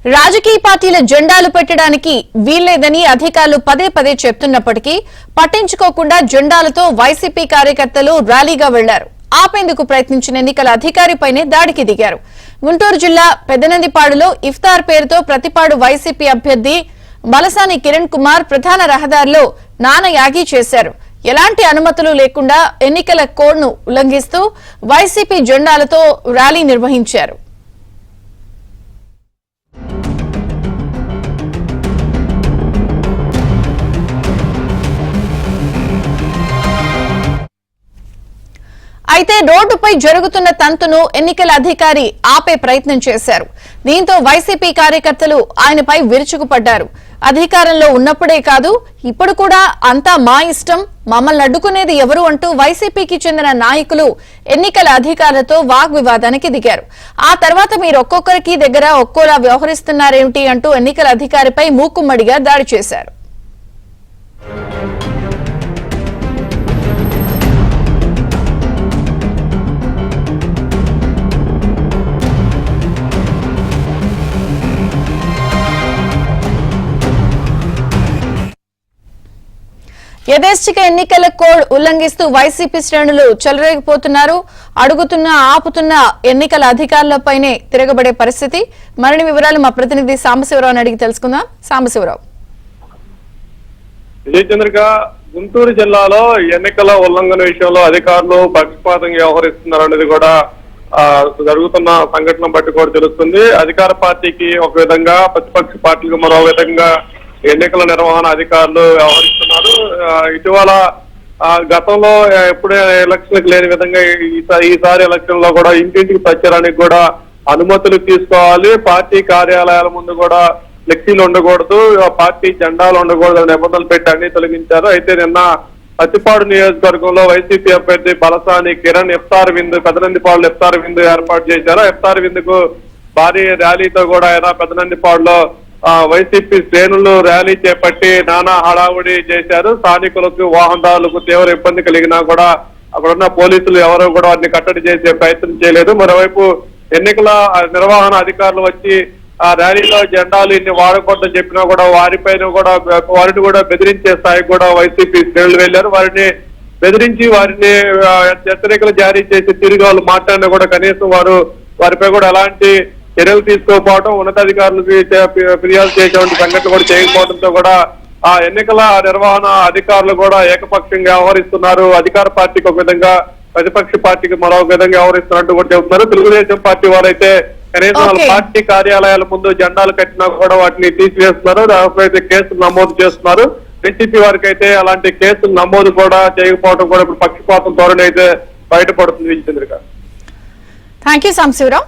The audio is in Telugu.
రాజకీయ పార్టీల జెండాలు పెట్టడానికి వీల్లేదని అధికారులు పదే పదే చెప్తున్నప్పటికీ పట్టించుకోకుండా జెండాలతో వైసీపీ కార్యకర్తలు ర్యాలీగా వెళ్లారు. ఆపేందుకు ప్రయత్నించిన ఎన్నికల అధికారిపైనే దాడికి దిగారు. గుంటూరు జిల్లా పెద్దనందిపాడులో ఇఫ్తార్ పేరుతో ప్రతిపాడు వైసీపీ అభ్యర్థి బలసాని కిరణ్ కుమార్ ప్రధాన రహదారిలో నానయాగి చేశారు. ఎలాంటి అనుమతులు లేకుండా ఎన్నికల కోడ్ను ఉల్లంఘిస్తూ వైసీపీ జెండాలతో ర్యాలీ నిర్వహించారు. అయితే రోడ్డుపై జరుగుతున్న తంతును ఎన్నికల అధికారి ఆపే ప్రయత్నం చేశారు. దీంతో వైసీపీ కార్యకర్తలు ఆయనపై విరుచుకుపడ్డారు. అధికారంలో ఉన్నప్పుడే కాదు, ఇప్పుడు కూడా అంతా మా ఇష్టం, మమ్మల్ని అడ్డుకునేది ఎవరు అంటూ వైసీపీకి చెందిన నాయకులు ఎన్నికల అధికారులతో వాగ్వివాదానికి దిగారు. ఆ తర్వాత మీరు ఒక్కొక్కరికి దగ్గర ఒక్కోలా వ్యవహరిస్తున్నారేమిటి అంటూ ఎన్నికల అధికారిపై మూకుమ్మడిగా దాడి చేశారు. యథేచ్ఛిక ఎన్నికల కోడ్ ఉల్లంఘిస్తూ వైసీపీ శ్రేణులు చెలరేగిపోతున్నారు. అడుగుతున్న ఆపుతున్న ఎన్నికల అధికారులపైనే తిరగబడే పరిస్థితి. మరిన్ని వివరాలు మా ప్రతినిధి సాంబశివరావుని అడిగి తెలుసుకుందాం. సాంబశివరావు. విజయచంద్రిక, గుంటూరు జిల్లాలో ఎన్నికల ఉల్లంఘన విషయంలో అధికారులు పక్షపాతంగా వ్యవహరిస్తున్నారనేది కూడా జరుగుతున్న సంఘటన బట్టి కూడా తెలుస్తుంది. అధికార పార్టీకి ఒక విధంగా, ప్రతిపక్ష పార్టీకి మరో విధంగా ఎన్నికల నిర్వహణ అధికారులు వ్యవహరిస్తున్నారు. ఇటీవల గతంలో ఎప్పుడే ఎలక్షన్లకు లేని విధంగా ఈసారి ఎలక్షన్ లో కూడా ఇంటింటికి ప్రచారానికి కూడా అనుమతులు తీసుకోవాలి. పార్టీ కార్యాలయాల ముందు కూడా ఫ్లెక్సీలు ఉండకూడదు, పార్టీ జెండాలు ఉండకూడదు నిబంధనలు పెట్టి అన్ని తొలగించారు. అయితే నిన్న ప్రతిపాడు నియోజకవర్గంలో వైసీపీ అభ్యర్థి బలసాని కిరణ్ ఇఫ్తార్ విందు, పెదనందిపాడులో ఇఫ్తార్ విందు ఏర్పాటు చేశారు. ఇఫ్తార్ విందుకు భారీ ర్యాలీతో కూడా ఆయన పెదనందిపాడులో వైసీపీ శ్రేణులు ర్యాలీ చేపట్టి నానా హడావుడి చేశారు. స్థానికులకు, వాహనదారులకు తీవ్ర ఇబ్బంది కలిగినా కూడా అక్కడున్న పోలీసులు ఎవరు కూడా వారిని కట్టడి చేసే ప్రయత్నం చేయలేదు. మరోవైపు ఎన్నికల నిర్వహణ అధికారులు వచ్చి ఆ ర్యాలీలో జెండాలు ఇన్ని వాడకూడదని చెప్పినా కూడా వారిని కూడా బెదిరించే స్థాయికి కూడా వైసీపీ శ్రేణులు వెళ్లారు. వారిని బెదిరించి వారిని హెచ్చరికలు జారీ చేసి తిరిగి వాళ్ళు మాట్లాడినా కూడా కనీసం వారిపై కూడా ఎలాంటి చర్యలు తీసుకోకపోవడం, ఉన్నతాధికారులకు ఫిర్యాదు చేసేటువంటి సంఘటనలు కూడా చేయకపోవడంతో కూడా ఆ ఎన్నికల నిర్వహణ అధికారులు కూడా ఏకపక్షంగా వ్యవహరిస్తున్నారు. అధికార పార్టీకి ఒక విధంగా, ప్రతిపక్ష పార్టీకి మరో విధంగా వ్యవహరిస్తున్నట్టు కూడా చెబుతున్నారు. తెలుగుదేశం పార్టీ వారైతే కనీసం వాళ్ళ పార్టీ కార్యాలయాల ముందు జెండాలు కట్టినా కూడా వాటిని తీసివేస్తున్నారు. దానిపైతే కేసులు నమోదు చేస్తున్నారు. వైసీపీ వారికి అయితే అలాంటి కేసులు నమోదు కూడా చేయకపోవడం కూడా ఇప్పుడు పక్షపాతం ధోరణి అయితే బయటపడుతుంది. విజయచంద్రిక. Thank you Sambasivarao.